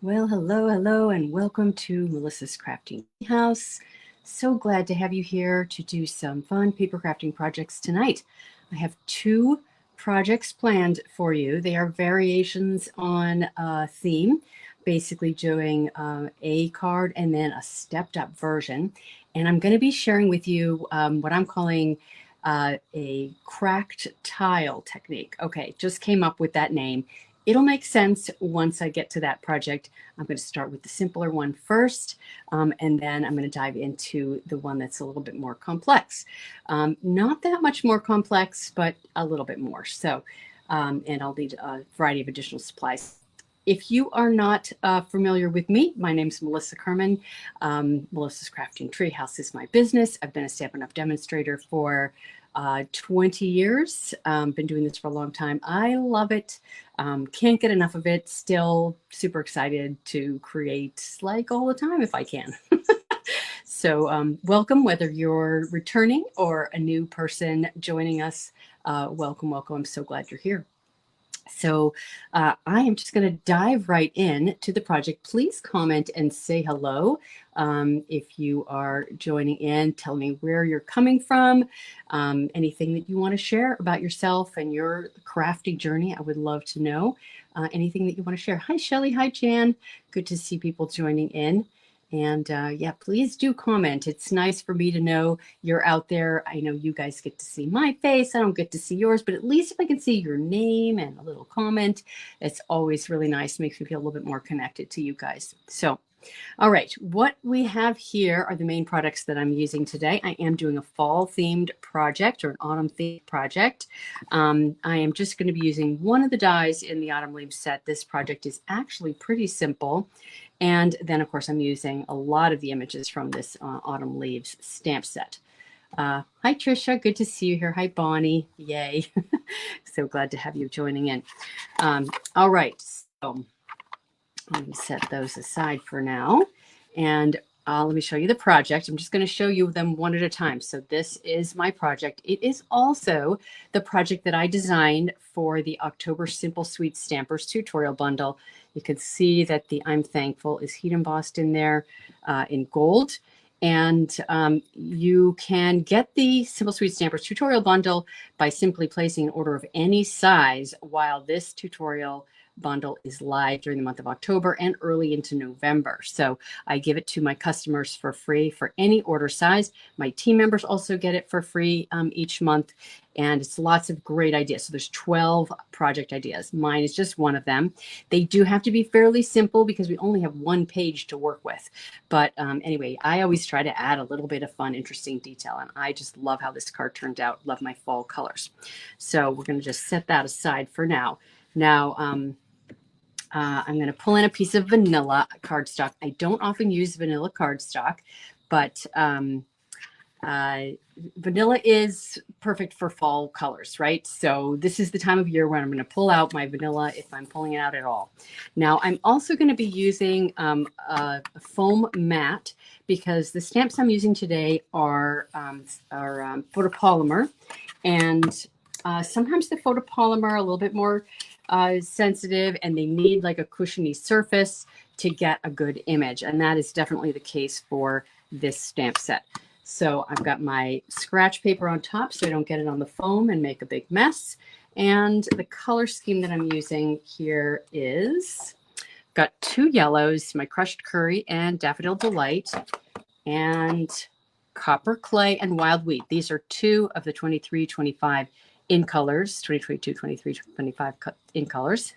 Well, hello, and welcome to Melissa's Crafting House. So glad to have you here to do some fun paper crafting projects tonight. I have two projects planned for you. They are variations on a theme, basically doing a card and then a stepped up version. And I'm going to be sharing with you what I'm calling a cracked tile technique. Okay, just came up with that name. It'll make sense once I get to that project. I'm going to start with the simpler one first, and then I'm going to dive into the one that's a little bit more complex. Not that much more complex, but a little bit more. So, and I'll need a variety of additional supplies. If you are not familiar with me, my name is Melissa Kerman. Melissa's Crafting Treehouse is my business. I've been a Stampin' Up! Demonstrator for 20 years. Been doing this for a long time. I love it. Can't get enough of it. Still super excited to create like all the time if I can. So welcome, whether you're returning or a new person joining us. Welcome. I'm so glad you're here. So I am just going to dive right in to the project. Please comment and say hello. If you are joining in, tell me where you're coming from, anything that you want to share about yourself and your crafting journey. I would love to know anything that you want to share. Hi, Shelly. Hi, Jan. Good to see people joining in. And yeah, please do comment. It's nice for me to know you're out there. I know you guys get to see my face. I don't get to see yours, but at least if I can see your name and a little comment, it's always really nice. Makes me feel a little bit more connected to you guys. So, all right, what we have here are the main products that I'm using today. I am doing a fall themed project or an autumn themed project. I am just going to be using one of the dies in the autumn leaves set. This project is actually pretty simple. And then, of course, I'm using a lot of the images from this autumn leaves stamp set. Hi, Trisha. Good to see you here. Hi, Bonnie. Yay. So glad to have you joining in. All right. So let me set those aside for now. And let me show you the project. I'm just going to show you them one at a time. So this is my project. It is also the project that I designed for the October Simple Sweet Stampers tutorial bundle. You can see that the I'm Thankful is heat embossed in there in gold. And you can get the Simple Sweet Stampers tutorial bundle by simply placing an order of any size while this tutorial bundle is live during the month of October and early into November. So I give it to my customers for free for any order size. My team members also get it for free each month. And it's lots of great ideas. So there's 12 project ideas. Mine is just one of them. They do have to be fairly simple because we only have one page to work with. But anyway, I always try to add a little bit of fun, interesting detail. And I just love how this card turned out. Love my fall colors. So we're going to just set that aside for now. Now, I'm going to pull in a piece of vanilla cardstock. I don't often use vanilla cardstock, but vanilla is perfect for fall colors, right? So this is the time of year when I'm going to pull out my vanilla if I'm pulling it out at all. Now, I'm also going to be using a foam mat because the stamps I'm using today are photopolymer. And sometimes the photopolymer are a little bit more sensitive and they need like a cushiony surface to get a good image. And that is definitely the case for this stamp set. So I've got my scratch paper on top so I don't get it on the foam and make a big mess. And the color scheme that I'm using here is, I've got two yellows, my Crushed Curry and Daffodil Delight, and Copper Clay and Wild Wheat. These are two of the 23-25 in colors, 2022, 23, 25 in colors.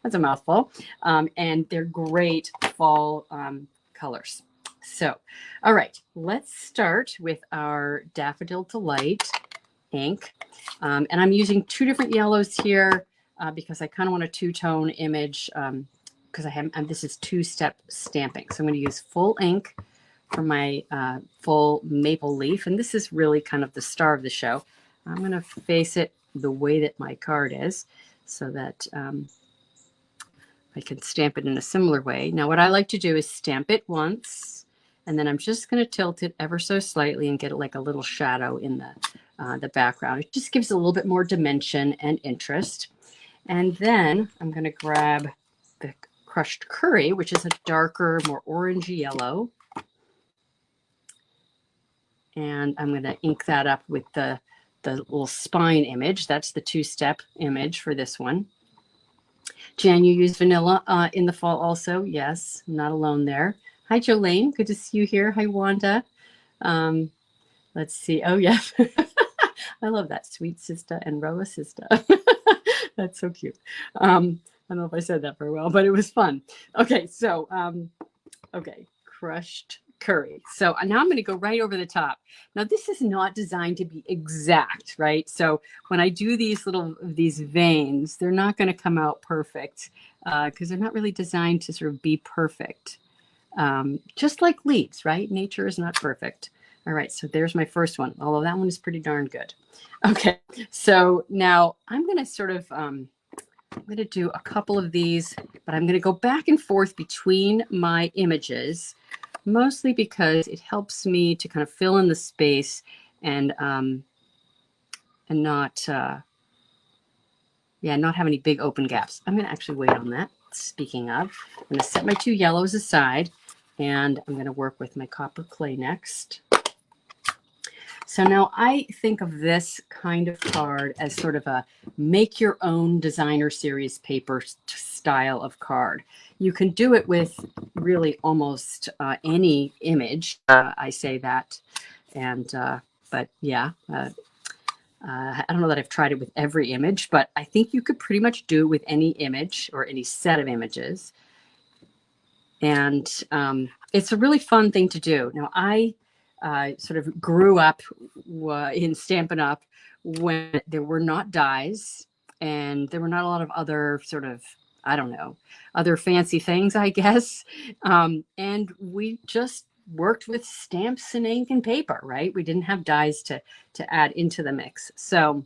That's a mouthful. And they're great fall colors. So, all right, let's start with our Daffodil Delight ink. And I'm using two different yellows here because I kind of want a two-tone image because this is two-step stamping. So I'm going to use full ink for my full maple leaf. And this is really kind of the star of the show. I'm going to face it the way that my card is so that I can stamp it in a similar way. Now, what I like to do is stamp it once, and then I'm just going to tilt it ever so slightly and get it like a little shadow in the background. It just gives a little bit more dimension and interest. And then I'm going to grab the crushed curry, which is a darker, more orangey yellow. And I'm going to ink that up with the little spine image. That's the 2-step image for this one. Jan, you use vanilla in the fall also. Yes, I'm not alone there. Hi, Jolene. Good to see you here. Hi, Wanda. Let's see. Oh, yes. I love that. Sweet sister and Roa sister. That's so cute. I don't know if I said that very well, but it was fun. Okay, so, okay, crushed curry. So now I'm going to go right over the top. Now, this is not designed to be exact, right? So when I do these veins, they're not going to come out perfect because they're not really designed to sort of be perfect. Just like leaves, right? Nature is not perfect. All right, so there's my first one, although that one is pretty darn good. Okay, so now I'm going to sort of, I'm going to do a couple of these, but I'm going to go back and forth between my images, mostly because it helps me to kind of fill in the space and not, not have any big open gaps. I'm going to actually wait on that. Speaking of, I'm going to set my 2 yellows aside, and I'm going to work with my copper clay next. So now I think of this kind of card as sort of a make your own designer series paper style of card. You can do it with really almost any image. I say that. And, but yeah, I don't know that I've tried it with every image, but I think you could pretty much do it with any image or any set of images. And it's a really fun thing to do. Now, I sort of grew up in Stampin' Up when there were not dies and there were not a lot of other sort of, I don't know, other fancy things, I guess. And we just worked with stamps and ink and paper, right? We didn't have dies to add into the mix. So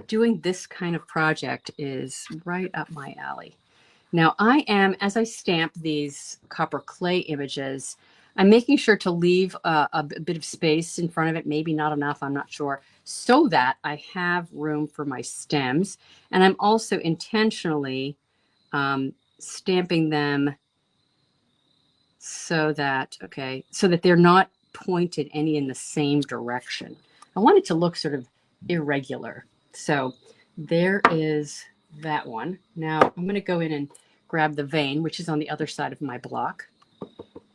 doing this kind of project is right up my alley. Now I am, as I stamp these copper clay images, I'm making sure to leave a bit of space in front of it, maybe not enough, I'm not sure, so that I have room for my stems. And I'm also intentionally stamping them so that, so that they're not pointed any in the same direction. I want it to look sort of irregular. So there is that one. Now I'm going to go in and grab the vein, which is on the other side of my block.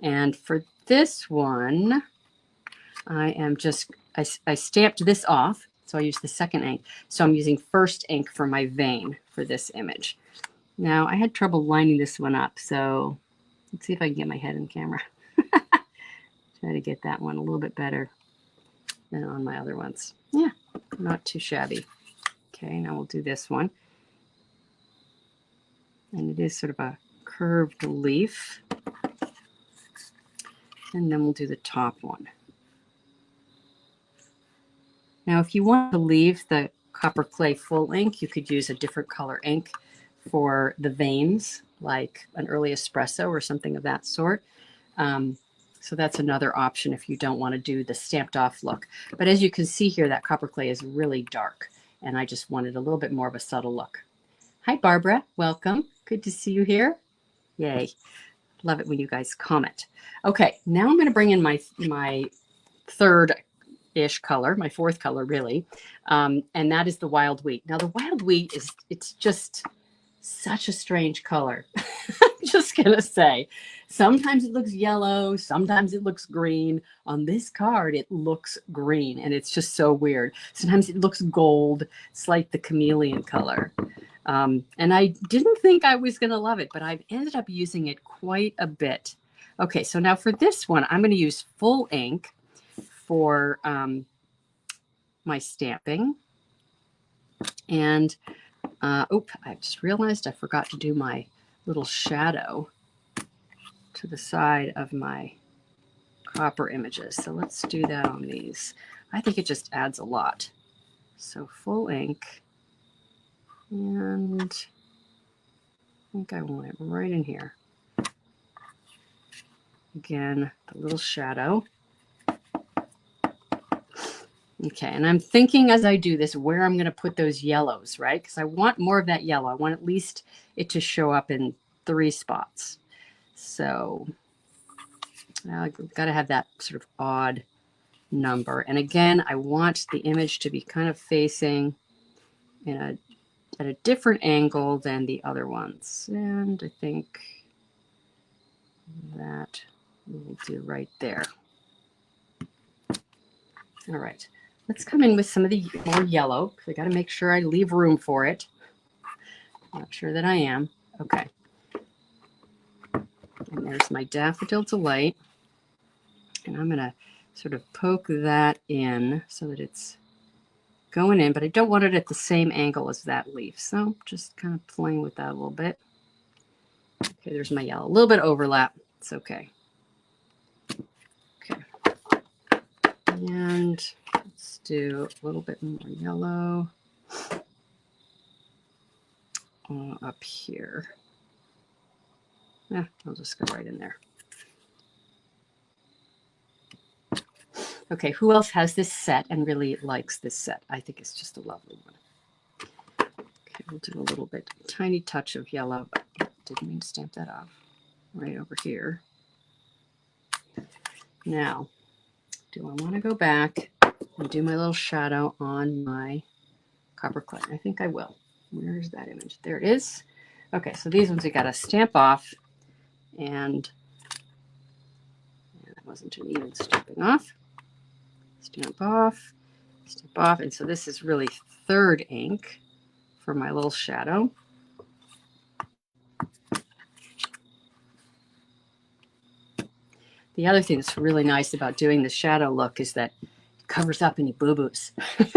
And for this one, I am just, I stamped this off. So I use the second ink. So I'm using first ink for my vein for this image. Now I had trouble lining this one up. So let's see if I can get my head in camera. Try to get that one a little bit better than on my other ones. Yeah, not too shabby. Okay, now we'll do this one. And it is sort of a curved leaf. And then we'll do the top one. Now, if you want to leave the copper clay full ink, you could use a different color ink for the veins, like an early espresso or something of that sort. So that's another option if you don't want to do the stamped off look. But as you can see here, that copper clay is really dark, and I just wanted a little bit more of a subtle look. Hi, Barbara. Welcome. Good to see you here. Yay. Love it when you guys comment. Okay, now I'm going to bring in my third-ish color, my fourth color really, and that is the wild wheat. Now the wild wheat it's just such a strange color. I'm just going to say, sometimes it looks yellow, sometimes it looks green. On this card, it looks green, and it's just so weird. Sometimes it looks gold. It's like the chameleon color. And I didn't think I was going to love it, but I've ended up using it quite a bit. Okay, so now for this one, I'm going to use full ink for my stamping. And, I just realized I forgot to do my little shadow to the side of my copper images. So let's do that on these. I think it just adds a lot. So full ink. And I think I want it right in here. Again, the little shadow. Okay, and I'm thinking as I do this where I'm going to put those yellows, right? Because I want more of that yellow. I want at least it to show up in 3 spots. So I've got to have that sort of odd number. And again, I want the image to be kind of facing at a different angle than the other ones. And I think that we'll do right there. All right, let's come in with some of the more yellow, because I got to make sure I leave room for it. Not sure that I am. Okay. And there's my Daffodil Delight. And I'm going to sort of poke that in so that it's going in, but I don't want it at the same angle as that leaf. So just kind of playing with that a little bit. Okay, there's my yellow. A little bit of overlap. It's okay. Okay. And let's do a little bit more yellow up here. Yeah, I'll just go right in there. Okay, who else has this set and really likes this set? I think it's just a lovely one. Okay, we'll do a little bit, tiny touch of yellow, but didn't mean to stamp that off. Right over here. Now, do I want to go back and do my little shadow on my copper clay? I think I will. Where's that image? There it is. Okay, so these ones we got to stamp off, and that wasn't an even stamping off. Stamp off, and so this is really 3rd ink for my little shadow. The other thing that's really nice about doing the shadow look is that it covers up any boo-boos. If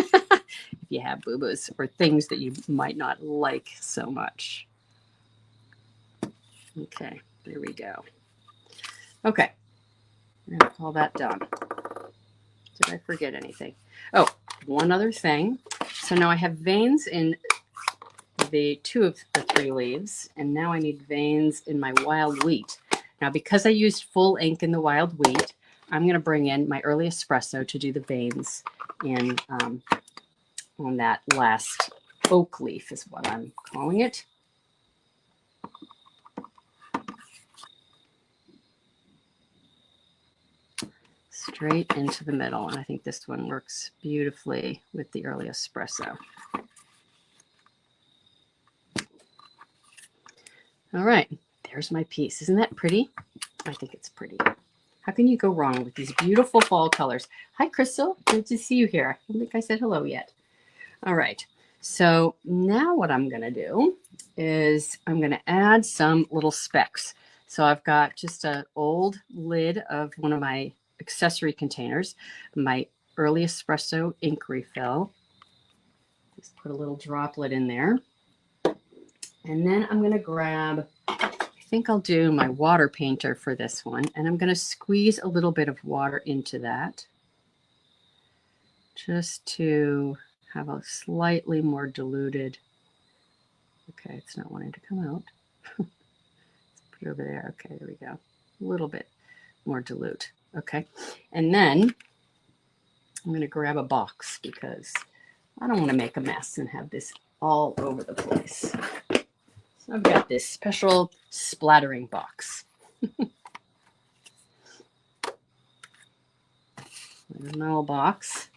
you have boo-boos or things that you might not like so much. Okay, there we go. Okay, I'm going to call that done. Did I forget anything? Oh, one other thing. So now I have veins in the 2 of the 3 leaves, and now I need veins in my wild wheat. Now, because I used full ink in the wild wheat, I'm going to bring in my early espresso to do the veins in on that last oak leaf is what I'm calling it. Straight into the middle, and I think this one works beautifully with the early espresso. All right, there's my piece. Isn't that pretty? I think it's pretty. How can you go wrong with these beautiful fall colors? Hi, Crystal. Good to see you here. I don't think I said hello yet. All right. So now what I'm going to do is I'm going to add some little specks. So I've got just an old lid of one of my accessory containers, my early espresso ink refill. Just put a little droplet in there. And then I'm going to grab, I think I'll do my water painter for this one. And I'm going to squeeze a little bit of water into that just to have a slightly more diluted. Okay, it's not wanting to come out. Let's put it over there. Okay, there we go. A little bit more dilute. Okay, and then I'm going to grab a box because I don't want to make a mess and have this all over the place. So I've got this special splattering box. There's my little box.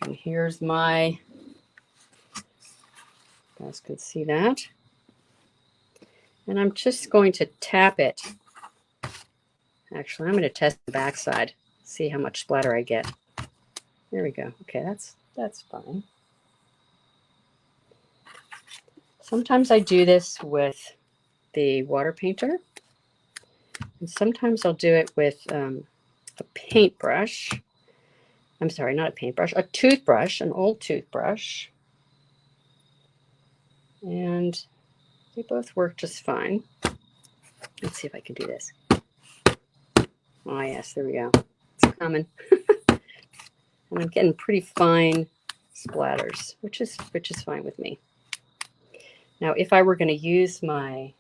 And here's my, you guys could see that. And I'm just going to tap it. Actually, I'm going to test the backside, see how much splatter I get. There we go. Okay, that's fine. Sometimes I do this with the water painter, and sometimes I'll do it with a paintbrush. I'm sorry, not a paintbrush, a toothbrush, an old toothbrush. And they both work just fine. Let's see if I can do this. Oh yes, there we go. It's coming. And I'm getting pretty fine splatters, which is fine with me. Now, if I were going to use my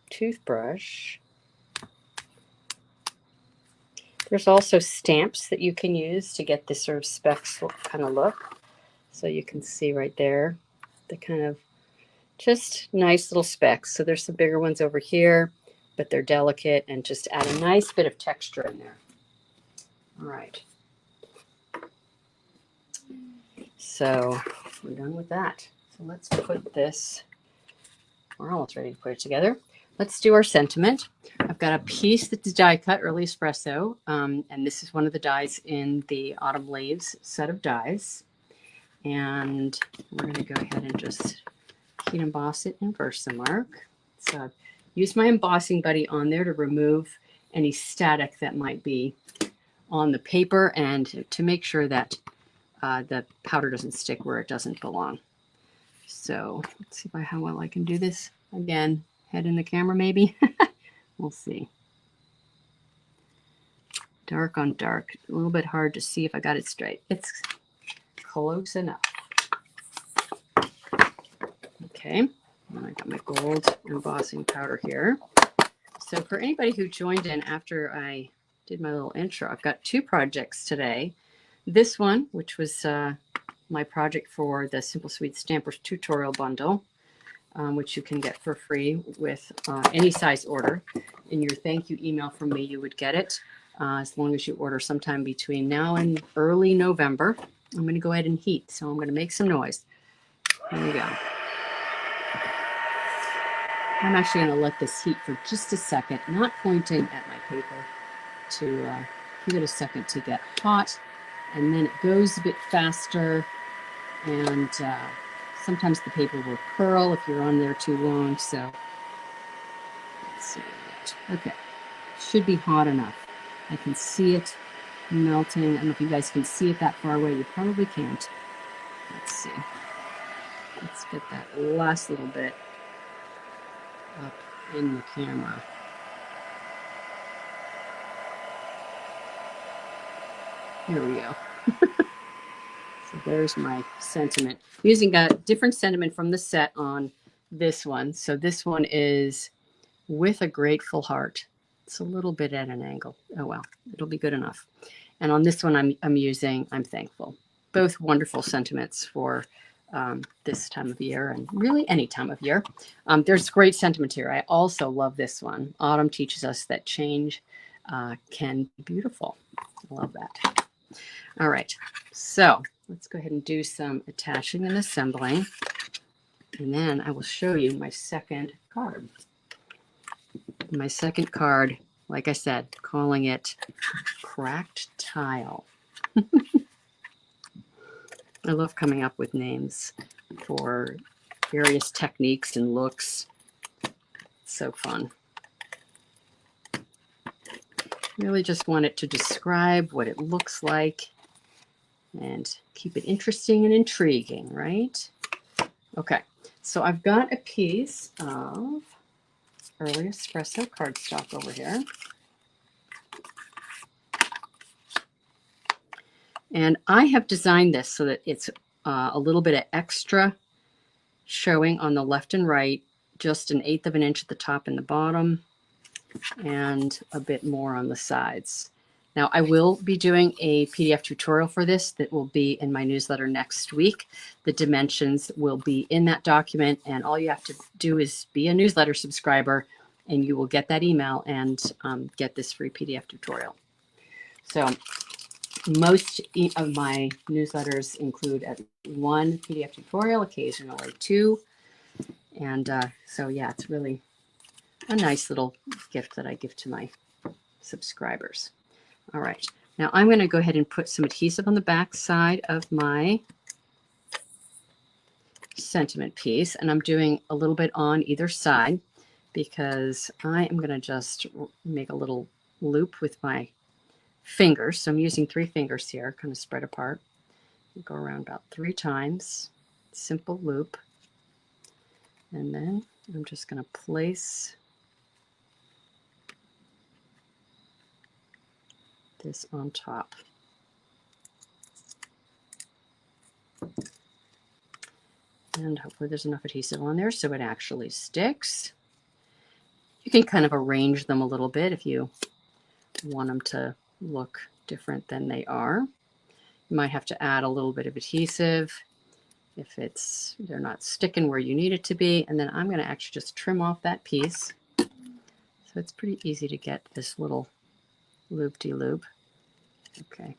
toothbrush, There's also stamps that you can use to get this sort of specks kind of look. So you can see right there the kind of just nice little specks. So there's some bigger ones over here, but they're delicate and just add a nice bit of texture in there. All right. So we're done with that. So let's put this, we're almost ready to put it together. Let's do our sentiment. I've got a piece that's die cut, early espresso, and this is one of the dies in the Autumn Leaves set of dies. And we're going to go ahead and just heat emboss it in Versamark. So I've used my embossing buddy on there to remove any static that might be on the paper and to make sure that the powder doesn't stick where it doesn't belong. So let's see how well I can do this. Again, head in the camera maybe. We'll see. Dark on dark. A little bit hard to see if I got it straight. It's close enough. Okay, and I got my gold embossing powder here. So for anybody who joined in after I did my little intro, I've got two projects today. This one, which was my project for the Simple Sweet Stampers tutorial bundle, which you can get for free with any size order. In your thank you email from me, you would get it as long as you order sometime between now and early November. I'm going to go ahead and heat, so I'm going to make some noise. Here we go. I'm actually going to let this heat for just a second, not pointing at my paper, to give it a second to get hot. And then it goes a bit faster, and sometimes the paper will curl if you're on there too long. So let's see. Okay, should be hot enough. I can see it melting. I don't know if you guys can see it that far away. You probably can't. Let's see. Let's get that last little bit up in the camera. Here we go. So there's my sentiment. I'm using a different sentiment from the set on this one. So this one is with a grateful heart. It's a little bit at an angle. Oh well, it'll be good enough. And on this one, I'm using I'm thankful. Both wonderful sentiments for this time of year and really any time of year. There's great sentiment here. I also love this one. Autumn teaches us that change can be beautiful. I love that. All right, so let's go ahead and do some attaching and assembling. And then I will show you my second card. My second card, like I said, calling it Cracked Tile. I love coming up with names for various techniques and looks. It's so fun. Really just want it to describe what it looks like and keep it interesting and intriguing, right? Okay, so I've got a piece of early espresso cardstock over here. And I have designed this so that it's a little bit of extra showing on the left and right, just 1/8 of an inch at the top and the bottom, and a bit more on the sides. Now, I will be doing a PDF tutorial for this that will be in my newsletter next week. The dimensions will be in that document, and all you have to do is be a newsletter subscriber, and you will get that email and get this free PDF tutorial. So most of my newsletters include at one PDF tutorial, occasionally two. And so, yeah, it's really a nice little gift that I give to my subscribers. All right, now I'm going to go ahead and put some adhesive on the back side of my sentiment piece, and I'm doing a little bit on either side because I am going to just make a little loop with my fingers. So I'm using 3 fingers here, kind of spread apart. Go around about 3 times, simple loop, and then I'm just going to place this on top. And hopefully there's enough adhesive on there so it actually sticks. You can kind of arrange them a little bit if you want them to look different than they are. You might have to add a little bit of adhesive if they're not sticking where you need it to be. And then I'm going to actually just trim off that piece. So it's pretty easy to get this little loop-de-loop. Okay,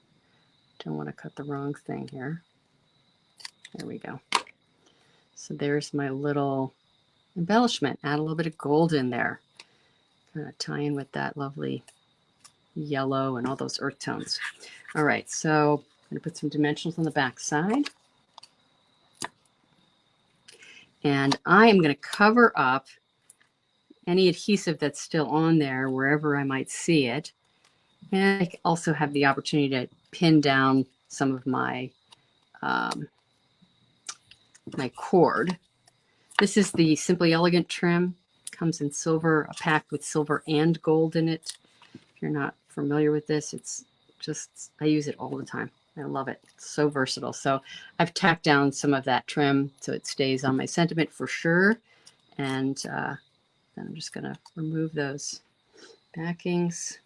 don't want to cut the wrong thing here. There we go. So there's my little embellishment. Add a little bit of gold in there. Kind of tie in with that lovely yellow and all those earth tones. All right, so I'm going to put some dimensionals on the back side. And I am going to cover up any adhesive that's still on there wherever I might see it. And I also have the opportunity to pin down some of my my cord. This is the Simply Elegant trim. Comes in silver, packed with silver and gold in it. If you're not familiar with this, it's just, I use it all the time. I love it. It's so versatile. So I've tacked down some of that trim so it stays on my sentiment for sure. And then I'm just going to remove those backings.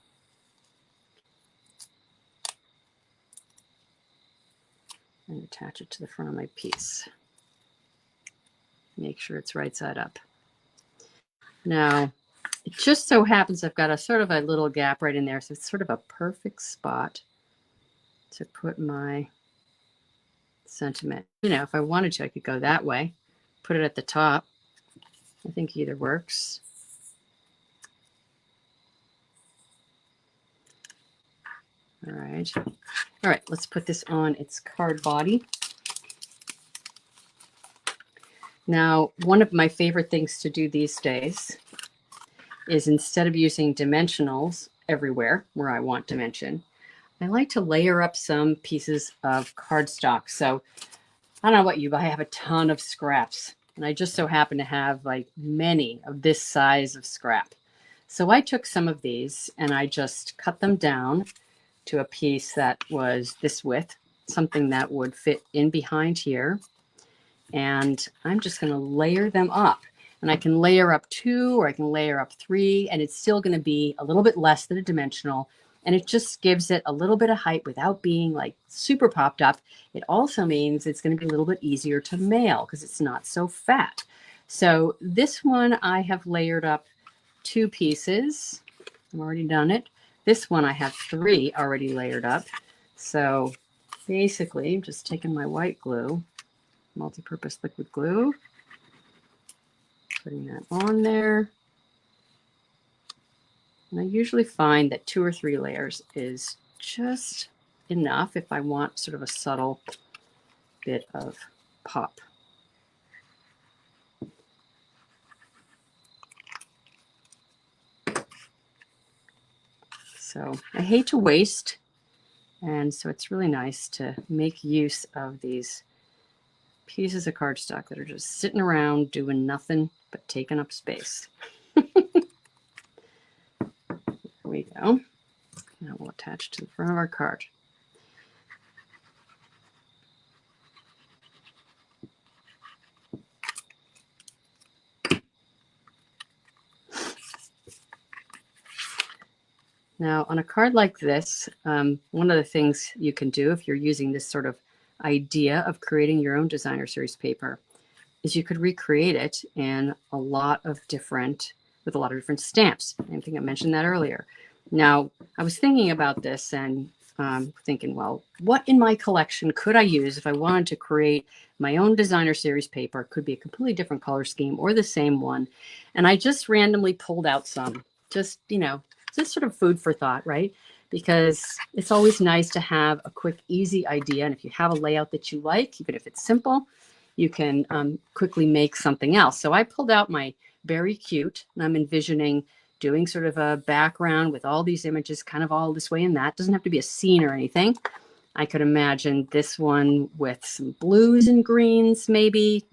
And attach it to the front of my piece. Make sure it's right side up. Now, it just so happens I've got a sort of a little gap right in there, so it's sort of a perfect spot to put my sentiment. You know, if I wanted to, I could go that way, put it at the top. I think either works. All right. All right, let's put this on its card body. Now, one of my favorite things to do these days is instead of using dimensionals everywhere where I want dimension, I like to layer up some pieces of cardstock. So I don't know about you, but I have a ton of scraps. And I just so happen to have like many of this size of scrap. So I took some of these and I just cut them down to a piece that was this width, something that would fit in behind here. And I'm just going to layer them up. And I can layer up 2 or I can layer up 3, and it's still going to be a little bit less than a dimensional. And it just gives it a little bit of height without being like super popped up. It also means it's going to be a little bit easier to mail because it's not so fat. So this one I have layered up 2 pieces. I've already done it. This one I have 3 already layered up. So basically I'm just taking my white glue, multi-purpose liquid glue, putting that on there. And I usually find that 2 or 3 layers is just enough if I want sort of a subtle bit of pop. So I hate to waste, and so it's really nice to make use of these pieces of cardstock that are just sitting around doing nothing but taking up space. There we go. Now we'll attach to the front of our card. Now, on a card like this, one of the things you can do if you're using this sort of idea of creating your own designer series paper is you could recreate it in a lot of different stamps. I think I mentioned that earlier. Now, I was thinking about this and thinking, well, what in my collection could I use if I wanted to create my own designer series paper? It could be a completely different color scheme or the same one. And I just randomly pulled out some, just, you know, just sort of food for thought, right? Because it's always nice to have a quick, easy idea. And if you have a layout that you like, even if it's simple, you can quickly make something else. So I pulled out my Very Cute, and I'm envisioning doing sort of a background with all these images kind of all this way and that. Doesn't have to be a scene or anything. I could imagine this one with some blues and greens maybe,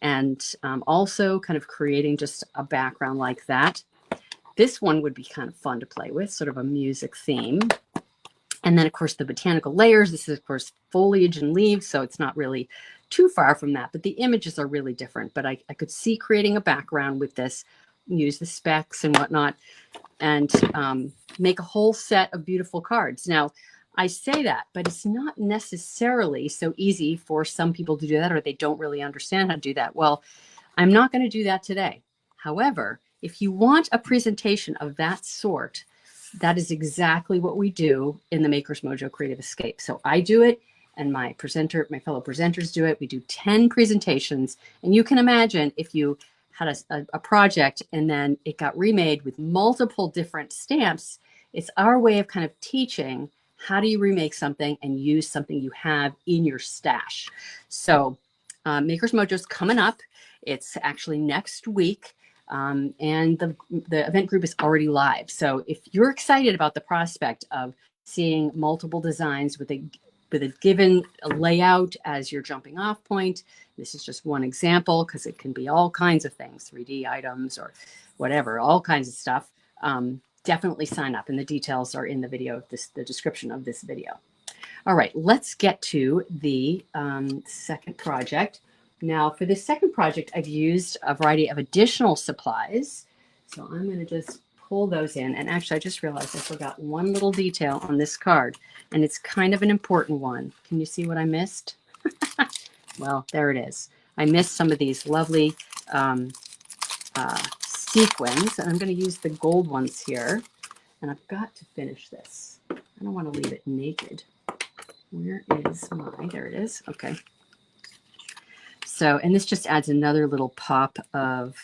and also kind of creating just a background like that. This one would be kind of fun to play with, sort of a music theme. And then, of course, the botanical layers. This is, of course, foliage and leaves, so it's not really too far from that. But the images are really different. But I could see creating a background with this use the specs and whatnot, and make a whole set of beautiful cards. Now, I say that, but it's not necessarily so easy for some people to do that, or they don't really understand how to do that. Well, I'm not going to do that today. However, if you want a presentation of that sort, that is exactly what we do in the Maker's Mojo Creative Escape. So I do it, and my fellow presenters do it. We do 10 presentations, and you can imagine if you had a project and then it got remade with multiple different stamps, it's our way of kind of teaching how do you remake something and use something you have in your stash. So Maker's Mojo is coming up. It's actually next week. And the event group is already live. So if you're excited about the prospect of seeing multiple designs with a given layout as your jumping off point, this is just one example because it can be all kinds of things, 3D items or whatever, all kinds of stuff. Definitely sign up, and the details are in the video, the description of this video. All right, let's get to the second project. Now, for this second project, I've used a variety of additional supplies. So I'm going to just pull those in. And actually, I just realized I forgot one little detail on this card, and it's kind of an important one. Can you see what I missed? Well, there it is. I missed some of these lovely sequins, and I'm going to use the gold ones here. And I've got to finish this. I don't want to leave it naked. Where is my, there it is. Okay. So, and this just adds another little pop of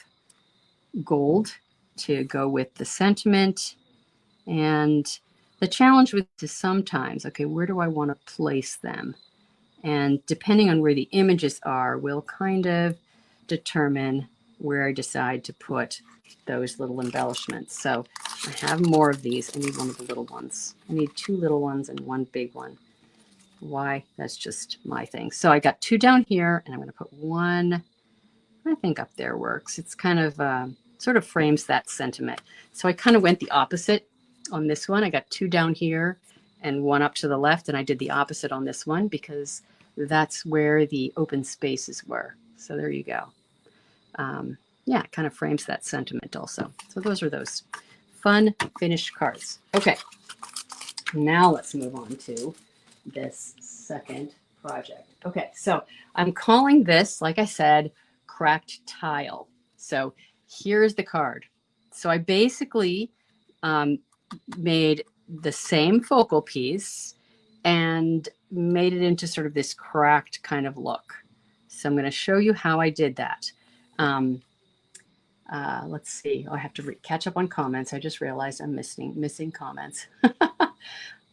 gold to go with the sentiment. And the challenge with this is sometimes, okay, where do I want to place them? And depending on where the images are, will kind of determine where I decide to put those little embellishments. So I have more of these. I need one of the little ones. I need 2 little ones and 1 big one. Why? That's just my thing. So I got 2 down here, and I'm going to put 1, I think up there works. It's kind of sort of frames that sentiment. So I kind of went the opposite on this one. I got 2 down here and 1 up to the left, and I did the opposite on this one because that's where the open spaces were. So there you go. Yeah, it kind of frames that sentiment also. So those are those fun finished cards. Okay, now let's move on to this second project. Okay, so I'm calling this, like I said, cracked tile. So here's the card. So I basically made the same focal piece and made it into sort of this cracked kind of look. So I'm going to show you how I did that. Let's see. Oh, I have to catch up on comments. I just realized I'm missing comments.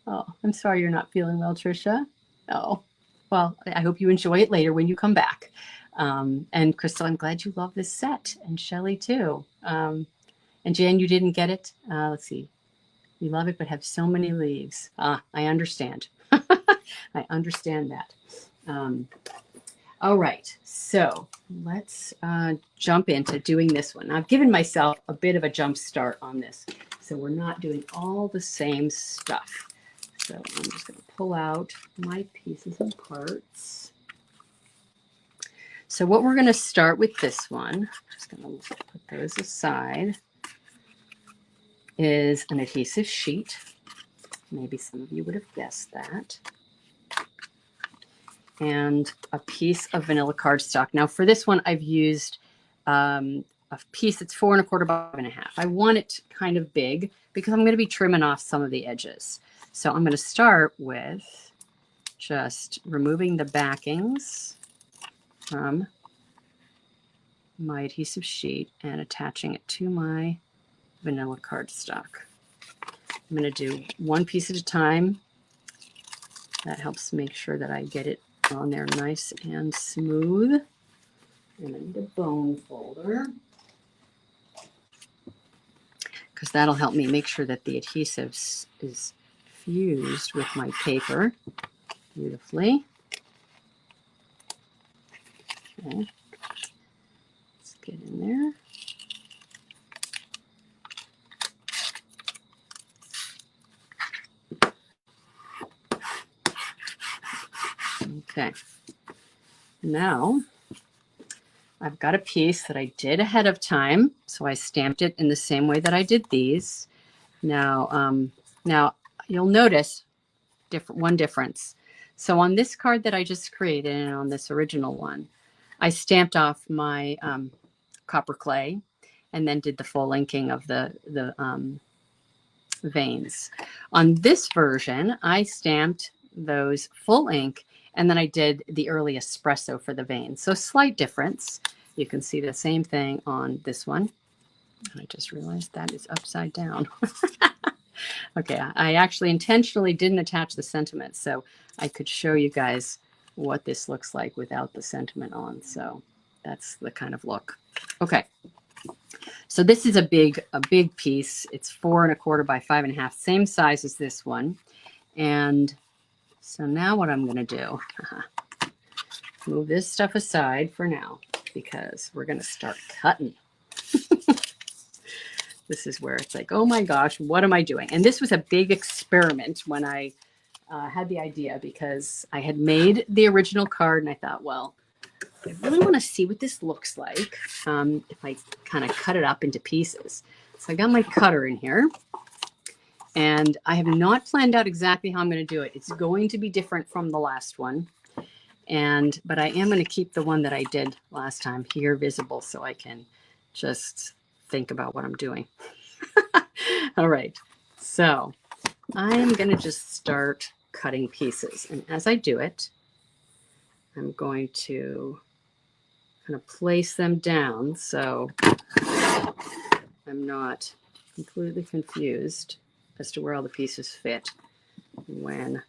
Oh, I'm sorry you're not feeling well, Tricia. Oh, well, I hope you enjoy it later when you come back. And Crystal, I'm glad you love this set, and Shelley too. And Jan, you didn't get it. Let's see. You love it, but have so many leaves. I understand. I understand that. All right, so let's jump into doing this one. I've given myself a bit of a jump start on this, so we're not doing all the same stuff. So I'm just going to pull out my pieces and parts. So what we're going to start with this one, I'm just going to put those aside, is an adhesive sheet. Maybe some of you would have guessed that. And a piece of vanilla cardstock. Now for this one, I've used a piece that's 4 1/4 by 5 1/2. I want it kind of big because I'm going to be trimming off some of the edges. So I'm going to start with just removing the backings from my adhesive sheet and attaching it to my vanilla cardstock. I'm going to do 1 piece at a time. That helps make sure that I get it on there nice and smooth. And I need a bone folder because that'll help me make sure that the adhesive is fused with my paper beautifully. Okay. Let's get in there. Okay. Now I've got a piece that I did ahead of time. So I stamped it in the same way that I did these. Now, now you'll notice one difference. So on this card that I just created and on this original one, I stamped off my copper clay and then did the full inking of the veins. On this version, I stamped those full ink and then I did the early espresso for the veins. So slight difference. You can see the same thing on this one. And I just realized that is upside down. Okay, I actually intentionally didn't attach the sentiment so I could show you guys what this looks like without the sentiment on. So that's the kind of look. Okay, so this is a big piece. It's 4 1/4 by 5 1/2, same size as this one. And so now what I'm going to do, move this stuff aside for now because we're going to start cutting. This is where it's like, oh my gosh, what am I doing? And this was a big experiment when I had the idea because I had made the original card and I thought, well, I really want to see what this looks like if I kind of cut it up into pieces. So I got my cutter in here and I have not planned out exactly how I'm going to do it. It's going to be different from the last one. But I am going to keep the one that I did last time here visible so I can just think about what I'm doing. All right, so I'm going to just start cutting pieces. And as I do it, I'm going to kind of place them down so I'm not completely confused as to where all the pieces fit when.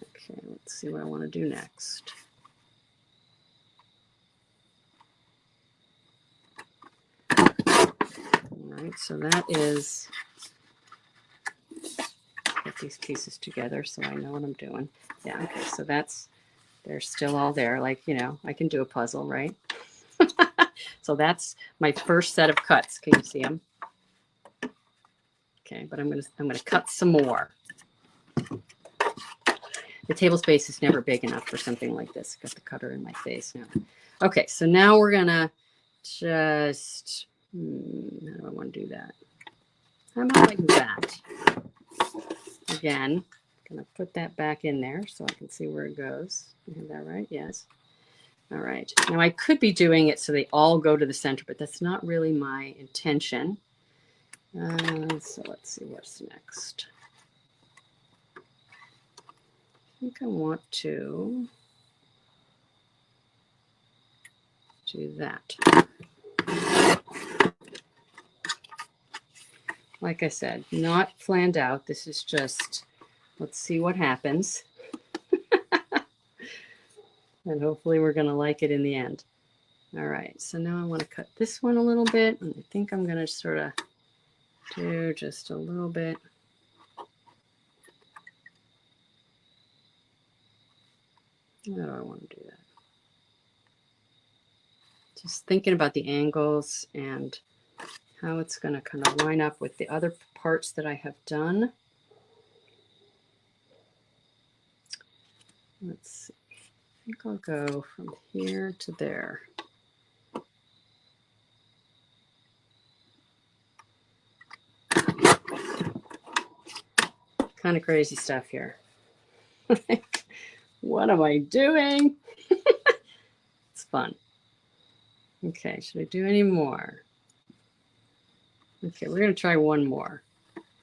Okay, let's see what I want to do next. All right, so that is, put these pieces together so I know what I'm doing. Yeah, okay, so they're still all there. Like, you know, I can do a puzzle, right? So that's my first set of cuts. Can you see them? Okay, but I'm gonna cut some more. The table space is never big enough for something like this. Got the cutter in my face now. Okay, so now we're gonna just, how do I want to do that? How about like that? Again, gonna put that back in there so I can see where it goes. You have that right? Yes. All right. Now I could be doing it so they all go to the center, but that's not really my intention. So let's see what's next. I think I want to do that. Like I said, not planned out. This is just, let's see what happens. And hopefully we're going to like it in the end. All right, so now I want to cut this one a little bit. And I think I'm going to sort of do just a little bit. How do I want to do that? Just thinking about the angles and how it's going to kind of line up with the other parts that I have done. Let's see. I think I'll go from here to there. Kind of crazy stuff here. What am I doing? It's fun. Okay, should I do any more? Okay, we're going to try one more.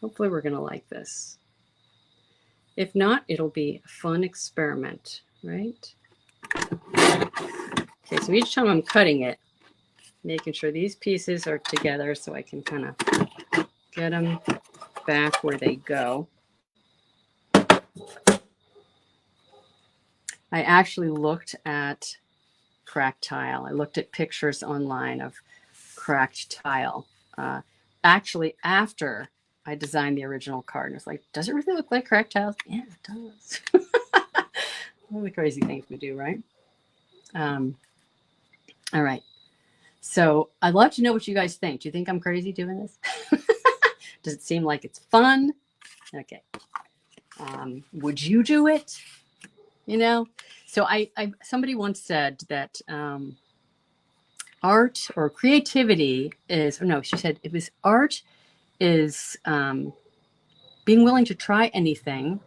Hopefully we're going to like this. If not, it'll be a fun experiment, right? Okay, so each time I'm cutting it, making sure these pieces are together so I can kind of get them back where they go. I actually looked at cracked tile. I looked at pictures online of cracked tile. Actually, after I designed the original card, and I was like, does it really look like cracked tiles? Yeah, it does. One of the crazy things we do, right? All right. So I'd love to know what you guys think. Do you think I'm crazy doing this? Does it seem like it's fun? Okay. Would you do it? You know? So somebody once said that art or creativity is, no, she said it was art is being willing to try anything,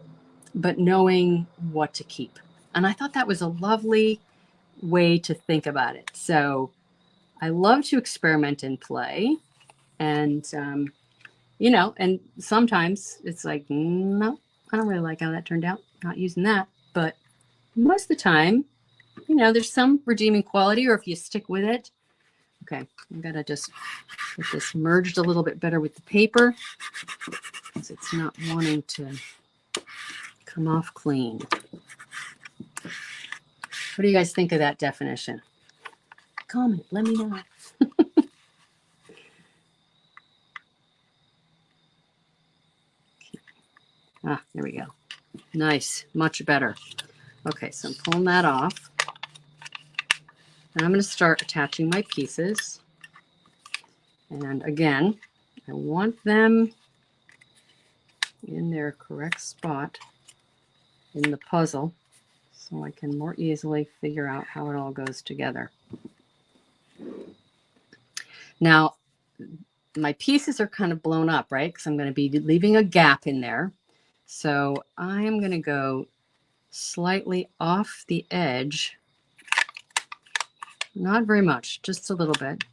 but knowing what to keep. And I thought that was a lovely way to think about it. So I love to experiment and play. And, you know, and sometimes it's like, no, I don't really like how that turned out. Not using that. But most of the time, you know, there's some redeeming quality, or if you stick with it. Okay, I'm going to just get this merged a little bit better with the paper because it's not wanting to come off clean. What do you guys think of that definition? Comment, let me know. Ah, there we go. Nice, much better. Okay, so I'm pulling that off. And I'm going to start attaching my pieces. And again, I want them in their correct spot in the puzzle so I can more easily figure out how it all goes together. Now, my pieces are kind of blown up, right? Because I'm going to be leaving a gap in there. So I'm going to go slightly off the edge. Not very much, just a little bit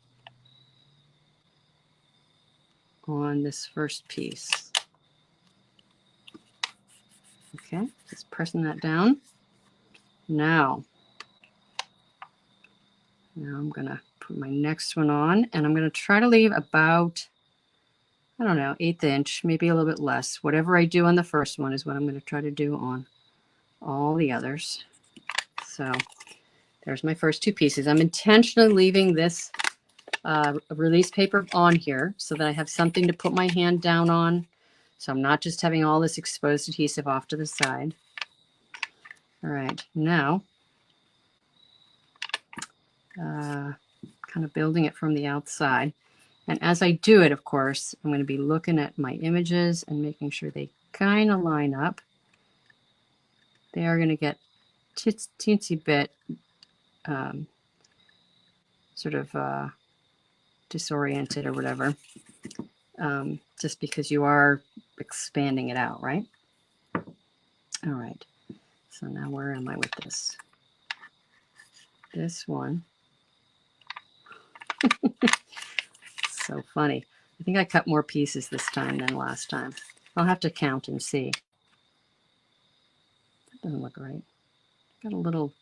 on this first piece. Okay, just pressing that down. Now I'm going to put my next one on, and I'm going to try to leave about, I don't know, 1/8 inch, maybe a little bit less. Whatever I do on the first one is what I'm going to try to do on all the others. So there's my first two pieces. I'm intentionally leaving this release paper on here so that I have something to put my hand down on. So I'm not just having all this exposed adhesive off to the side. All right, now kind of building it from the outside. And as I do it, of course, I'm going to be looking at my images and making sure they kind of line up. They are going to get teensy bit sort of disoriented or whatever, just because you are expanding it out, right? All right. So now where am I with this? This one. So funny. I think I cut more pieces this time than last time. I'll have to count and see. That doesn't look right. Got a little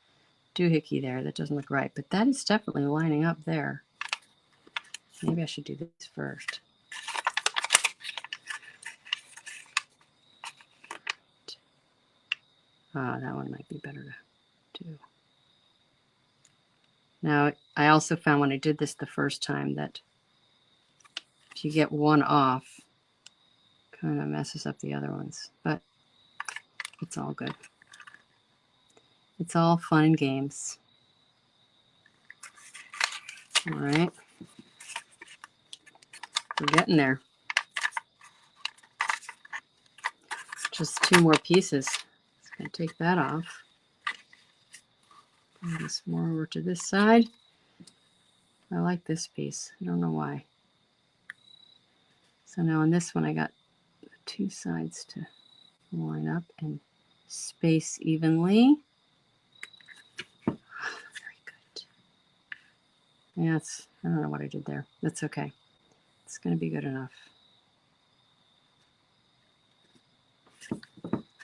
doohickey there that doesn't look right, but that is definitely lining up there. Maybe I should do this first. That one might be better to do. Now, I also found when I did this the first time that if you get one off, kind of messes up the other ones, but it's all good. It's all fun and games. All right. We're getting there. Just two more pieces. Just going to take that off. Bring this more over to this side. I like this piece. I don't know why. So now on this one, I got the two sides to line up and space evenly. Very good. Yeah, I don't know what I did there. That's okay. It's going to be good enough.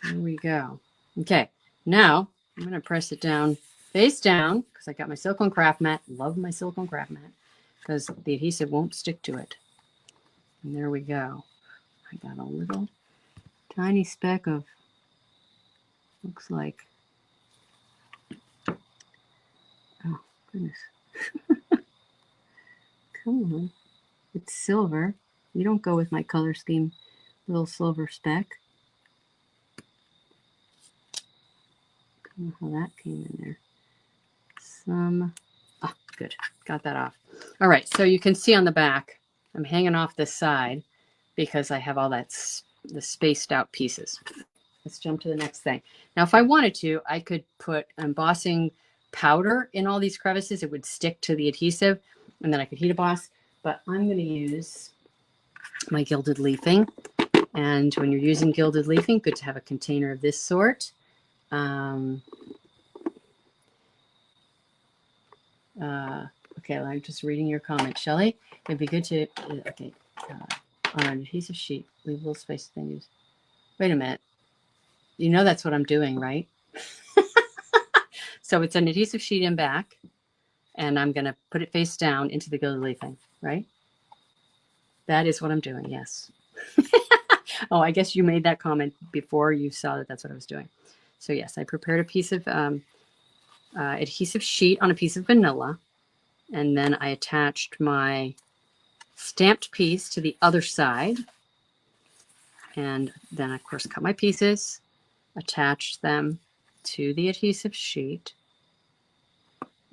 There we go. Okay, now I'm going to press it down, face down, because I got my silicone craft mat. Love my silicone craft mat because the adhesive won't stick to it. And there we go. I got a little tiny speck of, looks like, oh goodness. Come on. It's silver. You don't go with my color scheme, little silver speck. I don't know how that came in there. Good. Got that off. All right. So you can see on the back, I'm hanging off this side because I have all that the spaced out pieces. Let's jump to the next thing. Now, if I wanted to, I could put embossing powder in all these crevices. It would stick to the adhesive. and then I could heat emboss, but I'm going to use my gilded leafing. And when you're using gilded leafing, good to have a container of this sort. Okay, I'm just reading your comment, Shelley. It'd be good to, okay, on an adhesive sheet, leave a little space then use. Wait a minute. You know that's what I'm doing, right? So it's an adhesive sheet in back, and I'm going to put it face down into the gilded leafing, right? That is what I'm doing, yes. Oh, I guess you made that comment before you saw that that's what I was doing. So yes, I prepared a piece of adhesive sheet on a piece of vanilla, and then I attached my stamped piece to the other side, and then of course cut my pieces, attached them to the adhesive sheet,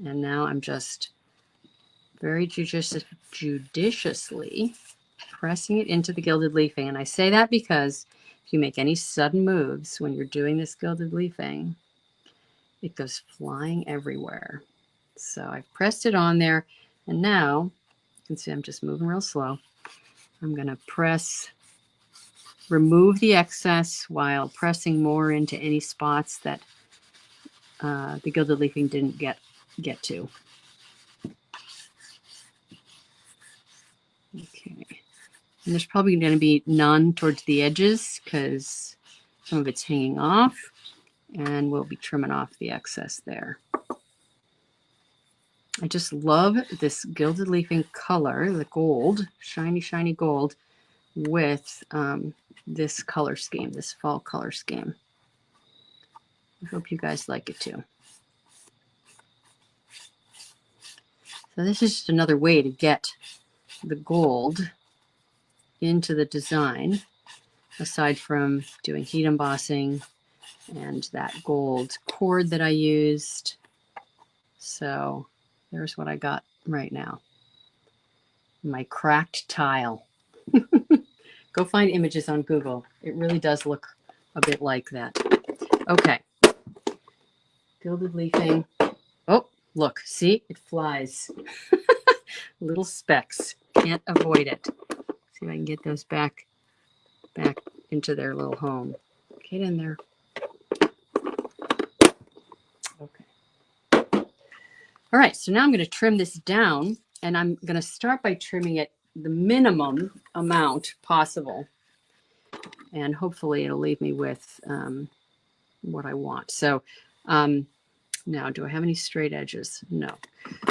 and now I'm just very judiciously pressing it into the gilded leafing. And I say that because if you make any sudden moves when you're doing this gilded leafing, it goes flying everywhere. So I've pressed it on there, and now you can see I'm just moving real slow. I'm going to remove the excess while pressing more into any spots that the gilded leafing didn't get to. Okay. And there's probably going to be none towards the edges because some of it's hanging off, and we'll be trimming off the excess there. I just love this gilded leafing color, the gold, shiny, shiny gold, with this color scheme, this fall color scheme. I hope you guys like it too. So this is just another way to get the gold into the design, aside from doing heat embossing and that gold cord that I used. So there's what I got right now. My cracked tile. Go find images on Google. It really does look a bit like that. Okay. Gilded leafing. Oh, look, see, it flies. Little specks. Can't avoid it. See if I can get those back into their little home. Get in there. Okay. All right, so now I'm going to trim this down, and I'm going to start by trimming it the minimum amount possible. And hopefully it'll leave me with what I want. So now, do I have any straight edges? No.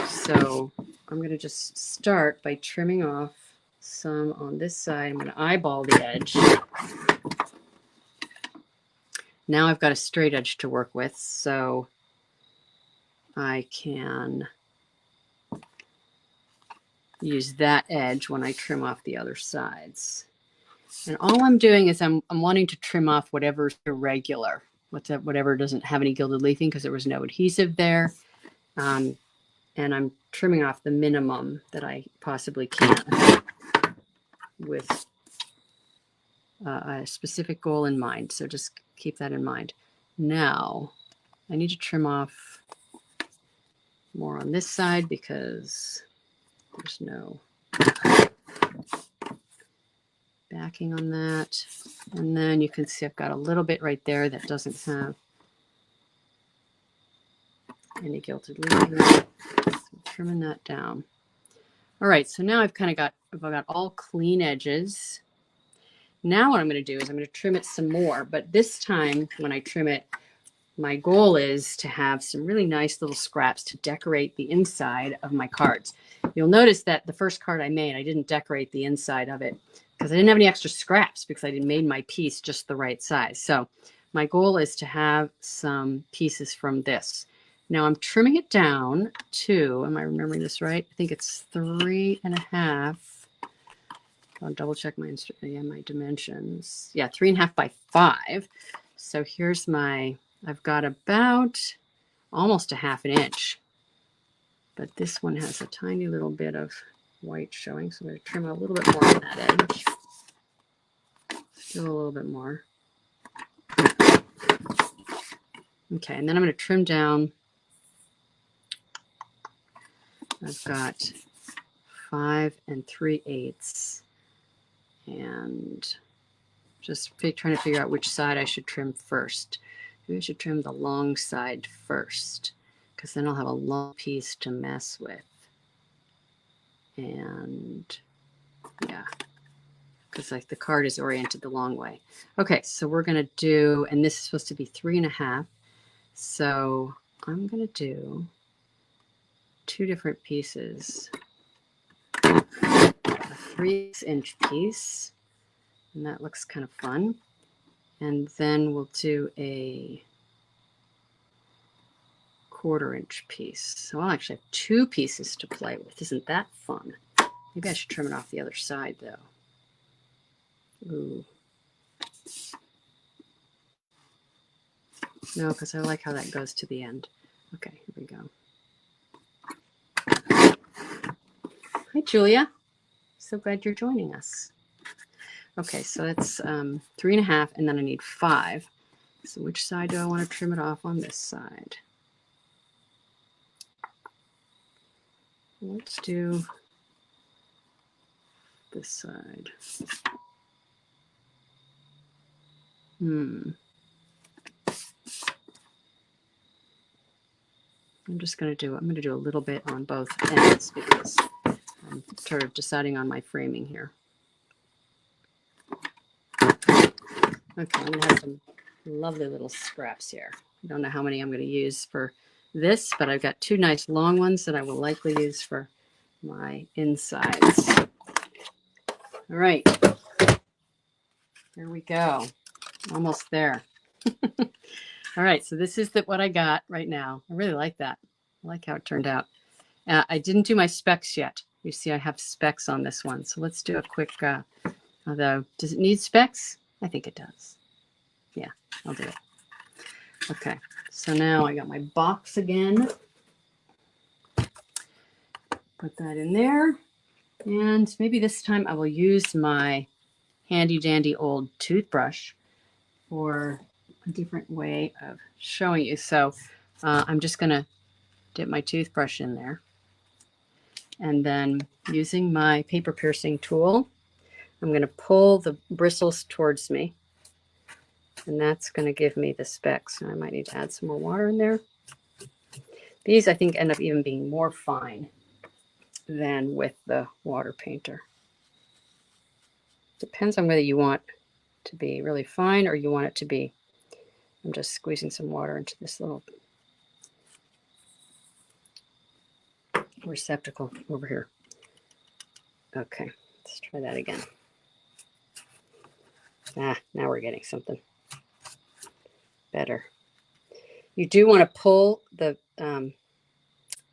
So I'm going to just start by trimming off some on this side. I'm going to eyeball the edge. Now I've got a straight edge to work with, so I can use that edge when I trim off the other sides. And all I'm doing is I'm wanting to trim off whatever's irregular, whatever doesn't have any gilded leafing because there was no adhesive there. And I'm trimming off the minimum that I possibly can with a specific goal in mind. So just keep that in mind. Now I need to trim off more on this side because there's no backing on that. And then you can see I've got a little bit right there that doesn't have any gilded leafing. So trimming that down. All right, so now I've got all clean edges. Now what I'm going to do is I'm going to trim it some more, but this time when I trim it, my goal is to have some really nice little scraps to decorate the inside of my cards. You'll notice that the first card I made, I didn't decorate the inside of it because I didn't have any extra scraps because I made my piece just the right size. So my goal is to have some pieces from this. Now I'm trimming it down to, am I remembering this right? I think it's 3.5. I'll double check my dimensions. Yeah, 3.5 by 5. So here's I've got about almost a 1/2 inch, but this one has a tiny little bit of white showing. So I'm going to trim a little bit more on that edge. Still a little bit more. Okay, and then I'm going to trim down. I've got 5 3/8, and just trying to figure out which side I should trim first. Maybe I should trim the long side first, because then I'll have a long piece to mess with. And yeah, because like the card is oriented the long way. Okay, so we're gonna do, and this is supposed to be 3 1/2. So I'm gonna do 2 different pieces. A 3-inch piece, and that looks kind of fun. And then we'll do a 1/4-inch piece. So I'll actually have 2 pieces to play with. Isn't that fun? Maybe I should trim it off the other side though. Ooh. No, because I like how that goes to the end. Okay, here we go. Hi, Julia. So glad you're joining us. Okay, so that's 3 1/2, and then I need 5. So which side do I want to trim it off on this side? Let's do this side. I'm going to do a little bit on both ends because I'm sort of deciding on my framing here. Okay, I'm going to have some lovely little scraps here. I don't know how many I'm going to use for this, but I've got 2 nice long ones that I will likely use for my insides. All right, here we go. Almost there. All right, so this is what I got right now. I really like that. I like how it turned out. I didn't do my specs yet. You see, I have specs on this one. So let's do a quick, although, does it need specs? I think it does. Yeah, I'll do it. Okay, so now I got my box again. Put that in there. And maybe this time I will use my handy dandy old toothbrush for a different way of showing you. So I'm just going to dip my toothbrush in there. And then using my paper piercing tool, I'm going to pull the bristles towards me. And that's going to give me the specks. And I might need to add some more water in there. These, I think, end up even being more fine than with the water painter. Depends on whether you want to be really fine or you want it to be. I'm just squeezing some water into this little receptacle over here. Okay, let's try that again. Now we're getting something better. You do want to pull the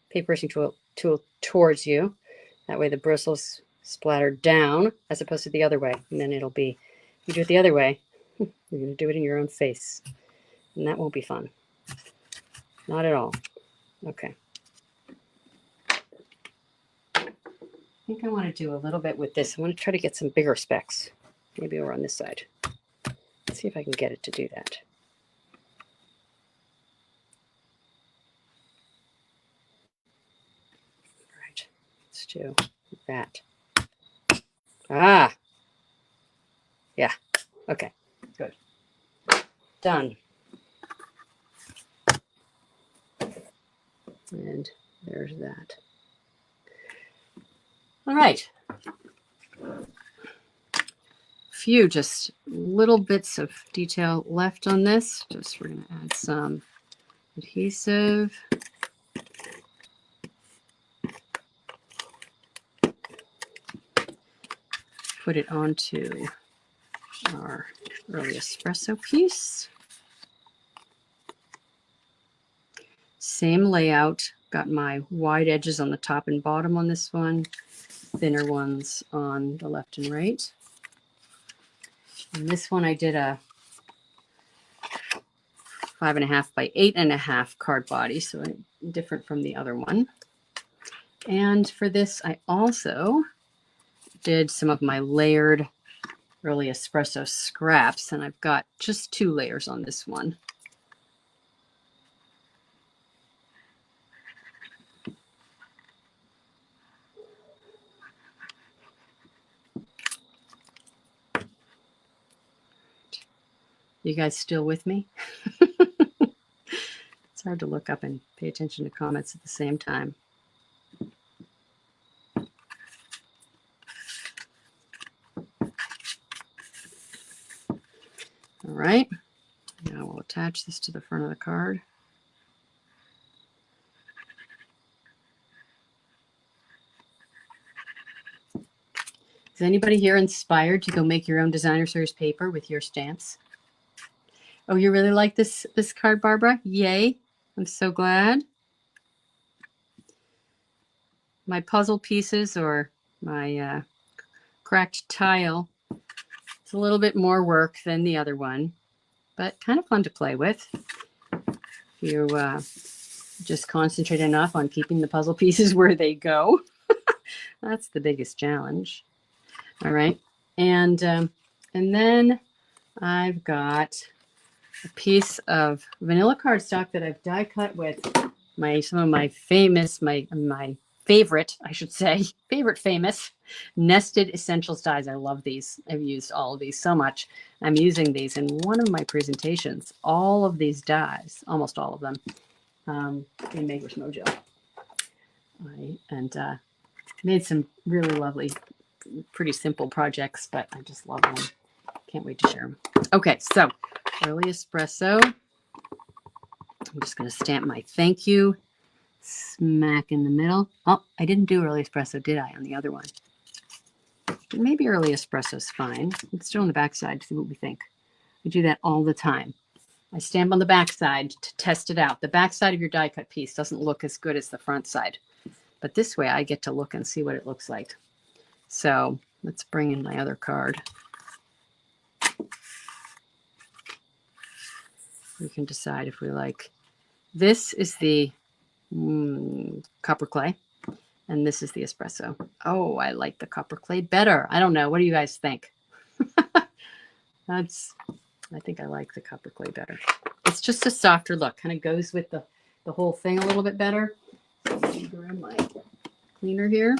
paper piercing tool towards you. That way the bristles splatter down as opposed to the other way. And then it'll be, if you do it the other way, you're going to do it in your own face. And that won't be fun. Not at all. Okay. I think I want to do a little bit with this. I want to try to get some bigger specks. Maybe over on this side. Let's see if I can get it to do that. All right. Let's do that. Ah. Yeah. Okay. Good. Done. And there's that. All right. Few just little bits of detail left on this. Just we're going to add some adhesive. Put it onto our early espresso piece. Same layout. Got my wide edges on the top and bottom on this one. Thinner ones on the left and right. And this one I did a 5.5 by 8.5 card body, so different from the other one. And for this, I also did some of my layered early espresso scraps, and I've got just 2 layers on this one. You guys still with me? It's hard to look up and pay attention to comments at the same time. All right, now we'll attach this to the front of the card. Is anybody here inspired to go make your own designer series paper with your stamps? Oh, you really like this card, Barbara? Yay. I'm so glad. My puzzle pieces or my cracked tile, it's a little bit more work than the other one, but kind of fun to play with. If you just concentrate enough on keeping the puzzle pieces where they go. That's the biggest challenge. All right. And then I've got a piece of vanilla cardstock that I've die cut with some of my favorite, I should say, famous nested essentials dies. I love these. I've used all of these so much. I'm using these in one of my presentations. All of these dies, almost all of them, in Maker's Mojo. And made some really lovely, pretty simple projects, but I just love them. Can't wait to share them. Okay, so early espresso. I'm just going to stamp my thank you smack in the middle. Oh, I didn't do early espresso, did I, on the other one? But maybe early espresso is fine. Let's do it on the back side to see what we think. I do that all the time. I stamp on the back side to test it out. The back side of your die cut piece doesn't look as good as the front side, but this way I get to look and see what it looks like. So let's bring in my other card. We can decide if we like. This is the copper clay, and this is the espresso. Oh, I like the copper clay better. I don't know. What do you guys think? I think I like the copper clay better. It's just a softer look. Kind of goes with the whole thing a little bit better. So let me grab my cleaner here.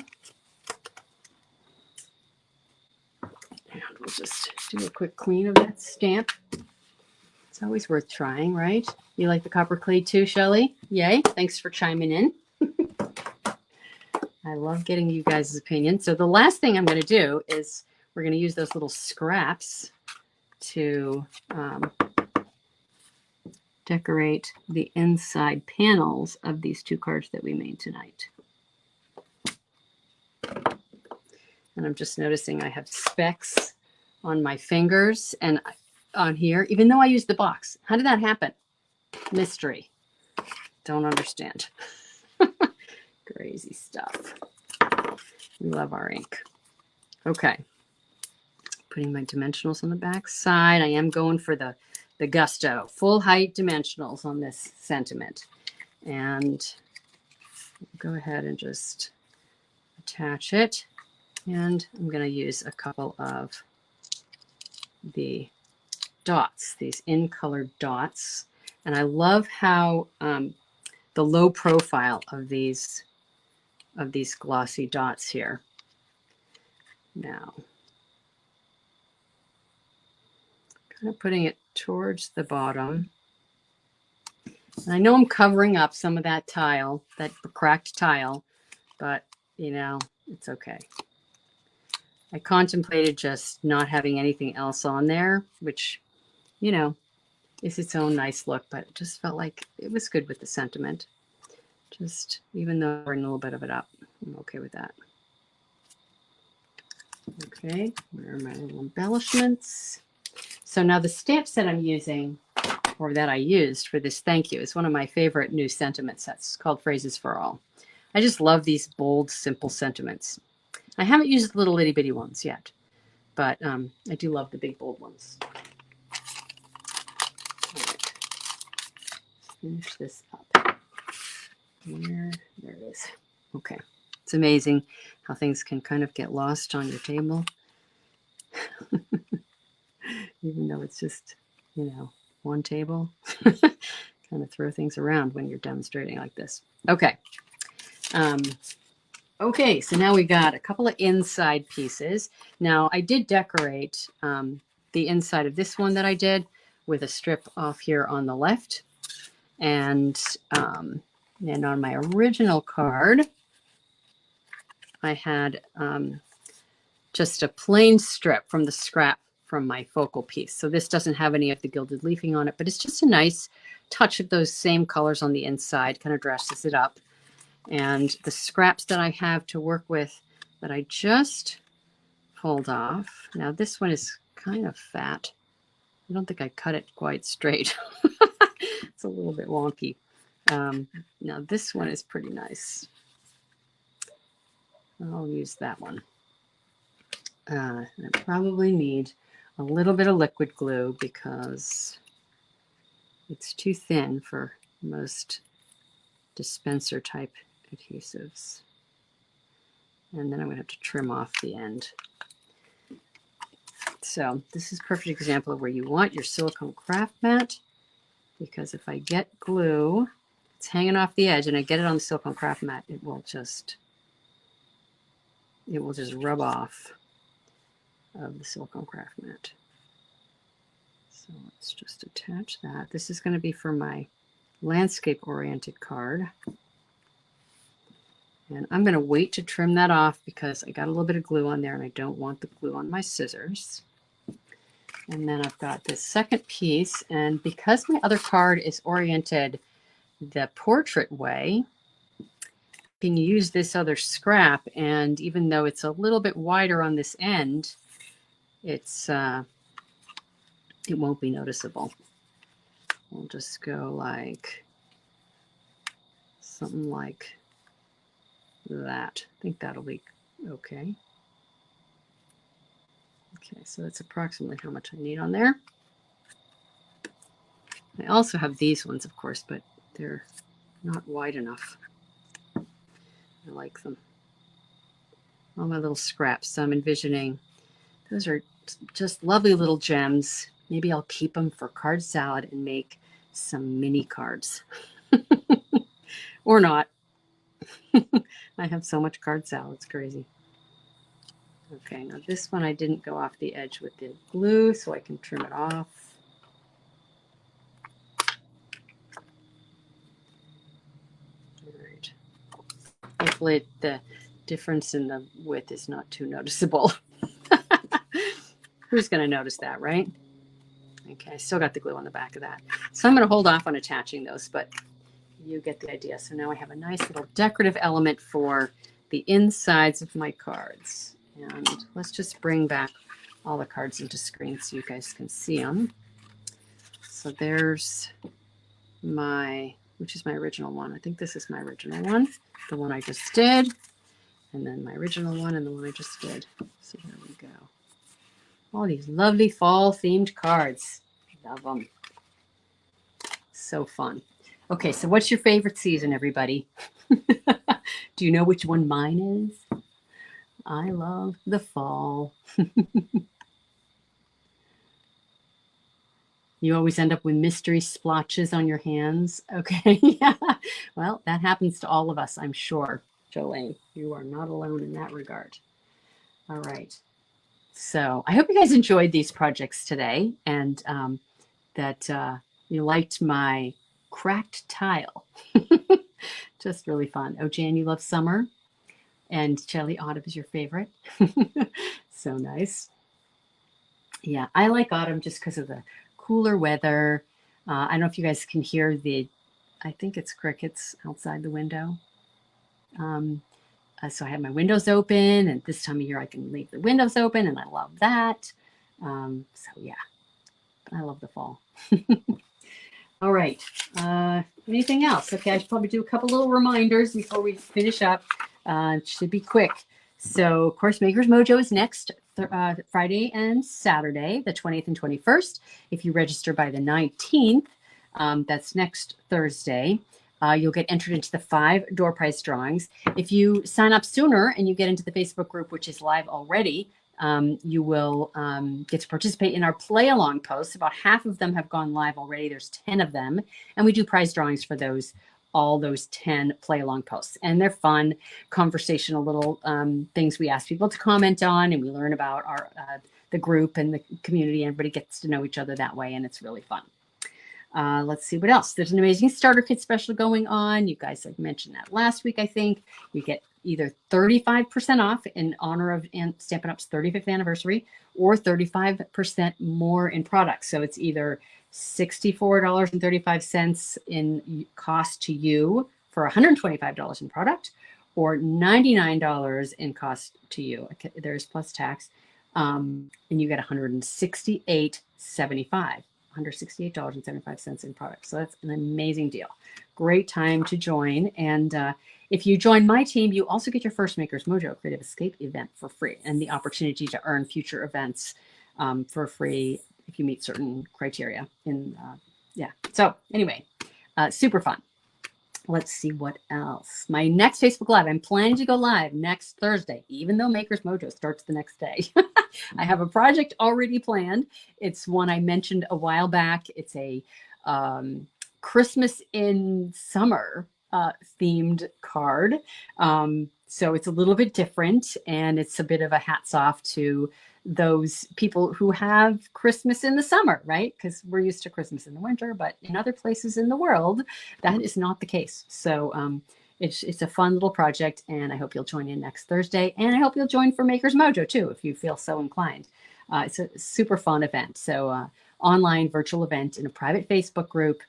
And we'll just do a quick clean of that stamp. It's always worth trying, right? You like the copper clay too, Shelley? Yay. Thanks for chiming in. I love getting you guys' opinion. So the last thing I'm going to do is we're going to use those little scraps to decorate the inside panels of these two cards that we made tonight. And I'm just noticing I have specks on my fingers and on here, even though I used the box. How did that happen? Mystery. Don't understand. Crazy stuff. We love our ink. Okay. Putting my dimensionals on the back side. I am going for the gusto. Full height dimensionals on this sentiment. And go ahead and just attach it. And I'm going to use a couple of the dots, these in-colored dots. And I love how the low profile of these glossy dots here. Now, kind of putting it towards the bottom. And I know I'm covering up some of that tile, that cracked tile, but you know, it's okay. I contemplated just not having anything else on there, which, you know, is its own nice look, but it just felt like it was good with the sentiment. Just, even though I bring a little bit of it up, I'm okay with that. Okay, where are my little embellishments? So now the stamp set I'm using, or that I used for this thank you, is one of my favorite new sentiment sets called Phrases for All. I just love these bold, simple sentiments. I haven't used the little itty bitty ones yet, but I do love the big bold ones. All right. Finish this up. There it is. Okay. It's amazing how things can kind of get lost on your table. Even though it's just, you know, one table. Kind of throw things around when you're demonstrating like this. Okay. Okay, so now we got a couple of inside pieces. Now I did decorate the inside of this one that I did with a strip off here on the left. And on my original card, I had just a plain strip from the scrap from my focal piece. So this doesn't have any of the gilded leafing on it, but it's just a nice touch of those same colors on the inside, kind of dresses it up. And the scraps that I have to work with that I just pulled off. Now this one is kind of fat. I don't think I cut it quite straight. It's a little bit wonky. Now this one is pretty nice. I'll use that one. I probably need a little bit of liquid glue because it's too thin for most dispenser type adhesives. And then I'm going to have to trim off the end. So this is a perfect example of where you want your silicone craft mat, because if I get glue, it's hanging off the edge and I get it on the silicone craft mat, it will just rub off of the silicone craft mat. So let's just attach that. This is going to be for my landscape oriented card. And I'm going to wait to trim that off because I got a little bit of glue on there and I don't want the glue on my scissors. And then I've got this second piece, and because my other card is oriented the portrait way, I can use this other scrap, and even though it's a little bit wider on this end, it won't be noticeable. We'll just go like something like that. I think that'll be okay. Okay, so that's approximately how much I need on there. I also have these ones, of course, but they're not wide enough. I like them. All my little scraps. So I'm envisioning those are just lovely little gems. Maybe I'll keep them for card salad and make some mini cards. Or not. I have so much card salad, it's crazy. Okay, now this one I didn't go off the edge with the glue, so I can trim it off. All right. Hopefully the difference in the width is not too noticeable. Who's going to notice that, right? Okay, I still got the glue on the back of that. So I'm going to hold off on attaching those, but you get the idea. So now I have a nice little decorative element for the insides of my cards. And let's just bring back all the cards into screen so you guys can see them. So there's which is my original one. I think this is my original one, the one I just did. And then my original one and the one I just did. So there we go. All these lovely fall themed cards. Love them. So fun. Okay, so what's your favorite season, everybody? Do you know which one mine is? I love the fall. You always end up with mystery splotches on your hands. Okay, yeah. Well, that happens to all of us, I'm sure. Jolene, you are not alone in that regard. All right. So I hope you guys enjoyed these projects today, and that you liked my cracked tile. Just really fun. Oh, Jan, you love summer, and Shelley, autumn is your favorite. So nice. Yeah, I like autumn just because of the cooler weather. I don't know if you guys can hear I think it's crickets outside the window. So I have my windows open, and this time of year I can leave the windows open, and I love that. So yeah, I love the fall. All right. Anything else? Okay, I should probably do a couple little reminders before we finish up. It should be quick. So Course Makers Mojo is next Friday and Saturday, the 20th and 21st. If you register by the 19th, that's next Thursday, you'll get entered into the 5 door prize drawings. If you sign up sooner and you get into the Facebook group, which is live already, you will get to participate in our play along posts. About half of them have gone live already. There's 10 of them, and we do prize drawings for those all those 10 play along posts. And they're fun, conversational little things we ask people to comment on, and we learn about our the group and the community. Everybody gets to know each other that way, and it's really fun. Let's see what else. There's an amazing starter kit special going on. You guys had mentioned that last week, I think. You get either 35% off in honor of Stampin' Up's 35th anniversary, or 35% more in products. So it's either $64.35 in cost to you for $125 in product, or $99 in cost to you. There's plus tax. And you get $168.75. $168.75 in products. So that's an amazing deal. Great time to join. And if you join my team, you also get your first Maker's Mojo Creative Escape event for free, and the opportunity to earn future events for free if you meet certain criteria. So anyway, super fun. Let's see what else. My next Facebook Live, I'm planning to go live next Thursday, even though Maker's Mojo starts the next day. I have a project already planned. It's one I mentioned a while back. It's a Christmas in summer themed card. So it's a little bit different, and it's a bit of a hats off to those people who have Christmas in the summer, right? Because we're used to Christmas in the winter, but in other places in the world, that is not the case. So it's a fun little project, and I hope you'll join in next Thursday. And I hope you'll join for Maker's Mojo too, if you feel so inclined. It's a super fun event. So online virtual event in a private Facebook group,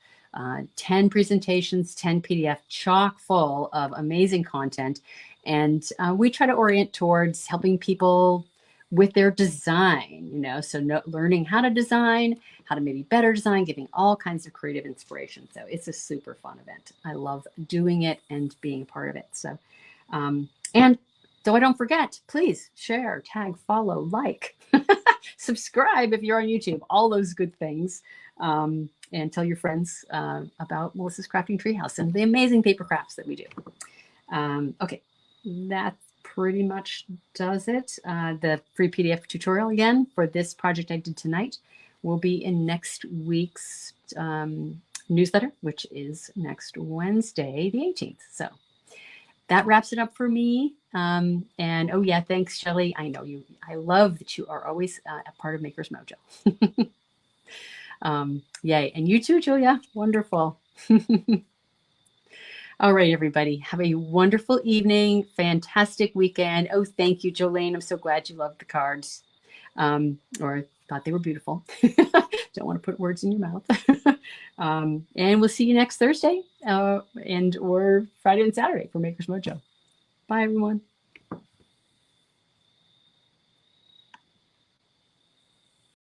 10 presentations, 10 PDF, chock full of amazing content. And we try to orient towards helping people with their design, so learning how to design, how to maybe better design, giving all kinds of creative inspiration. So it's a super fun event. I love doing it and being a part of it. So, and so I don't forget, please share, tag, follow, like, subscribe if you're on YouTube, all those good things. And tell your friends about Melissa's Crafting Treehouse and the amazing paper crafts that we do. Okay, that pretty much does it. The free PDF tutorial again for this project I did tonight will be in next week's newsletter, which is next Wednesday, the 18th. So that wraps it up for me. And oh yeah, thanks, Shelley. I know you. I love that you are always a part of Maker's Mojo. Yay. And you too, Julia. Wonderful. All right, everybody. Have a wonderful evening. Fantastic weekend. Oh, thank you, Jolene. I'm so glad you loved the cards, or thought they were beautiful. Don't want to put words in your mouth. And we'll see you next Thursday or Friday and Saturday for Maker's Mojo. Bye, everyone.